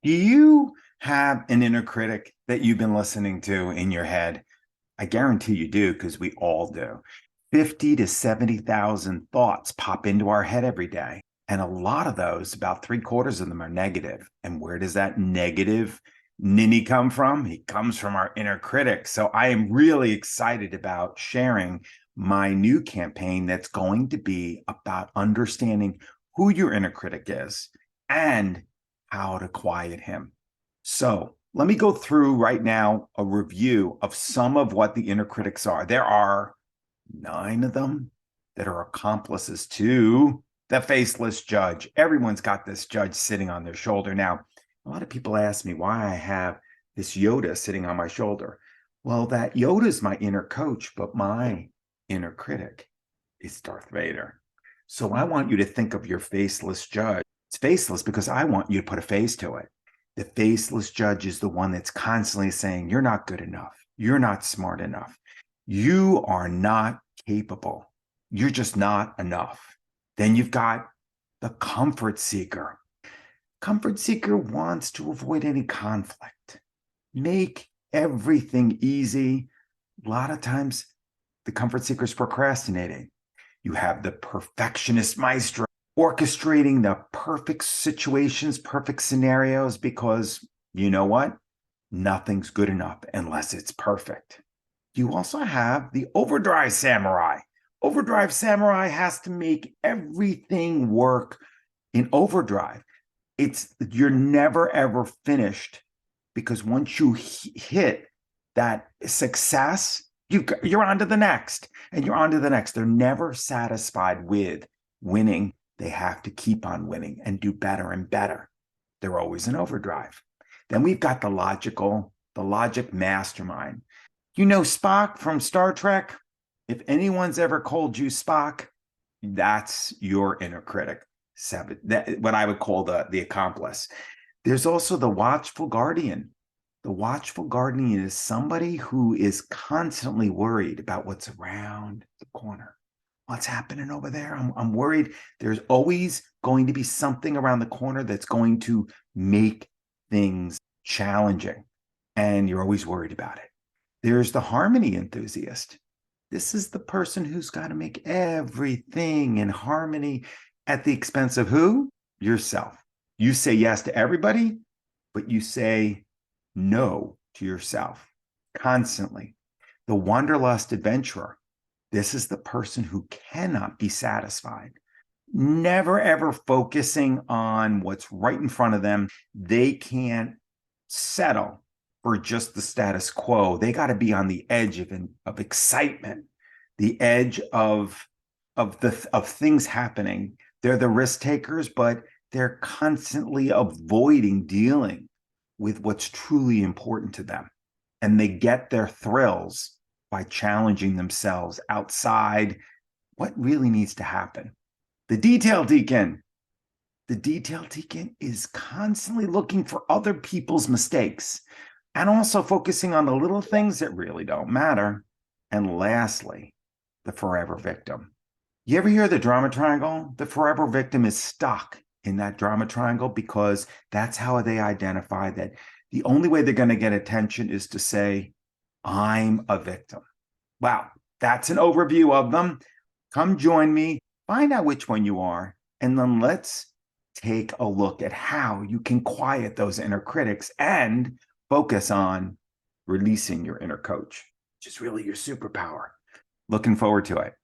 Do you have an inner critic that you've been listening to in your head? I guarantee you do, because we all do. 50 to 70,000 thoughts pop into our head every day. And a lot of those, about three-quarters of them, are negative. And where does that negative ninny come from? He comes from our inner critic. So I am really excited about sharing my new campaign that's going to be about understanding who your inner critic is and how to quiet him. So let me go through right now a review of some of what the inner critics are. There are 9 of them that are accomplices to the faceless judge. Everyone's got this judge sitting on their shoulder. Now, a lot of people ask me why I have this Yoda sitting on my shoulder. Well, that Yoda is my inner coach, but my inner critic is Darth Vader. So I want you to think of your faceless judge. It's faceless because I want you to put a face to it. The faceless judge is the one that's constantly saying, you're not good enough. You're not smart enough. You are not capable. You're just not enough. Then you've got the comfort seeker. Comfort seeker wants to avoid any conflict, make everything easy. A lot of times, the comfort seeker is procrastinating. You have the perfectionist maestro orchestrating the perfect situations, perfect scenarios, because you know what? Nothing's good enough unless it's perfect. You also have the overdrive samurai. Overdrive samurai has to make everything work in overdrive. You're never ever finished, because once you hit that success, you're on to the next, and you're on to the next. They're never satisfied with winning. They have to keep on winning and do better and better. They're always in overdrive. Then we've got the logic mastermind. You know Spock from Star Trek? If anyone's ever called you Spock, that's your inner critic. What I would call the accomplice. There's also the watchful guardian. The watchful guardian is somebody who is constantly worried about what's around the corner. What's happening over there? I'm worried. There's always going to be something around the corner that's going to make things challenging, and you're always worried about it. There's the harmony enthusiast. This is the person who's got to make everything in harmony at the expense of who? Yourself. You say yes to everybody, but you say no to yourself constantly. The wanderlust adventurer. This is the person who cannot be satisfied, never ever focusing on what's right in front of them. They can't settle for just the status quo. They got to be on the edge of excitement, the edge of things happening. They're the risk takers, but they're constantly avoiding dealing with what's truly important to them. And they get their thrills by challenging themselves outside what really needs to happen. The detail deacon. The detail deacon is constantly looking for other people's mistakes and also focusing on the little things that really don't matter. And lastly, the forever victim. You ever hear the drama triangle? The forever victim is stuck in that drama triangle because that's how they identify that the only way they're going to get attention is to say, I'm a victim. Wow, that's an overview of them. Come join me, find out which one you are, and then let's take a look at how you can quiet those inner critics and focus on releasing your inner coach, which is really your superpower. Looking forward to it.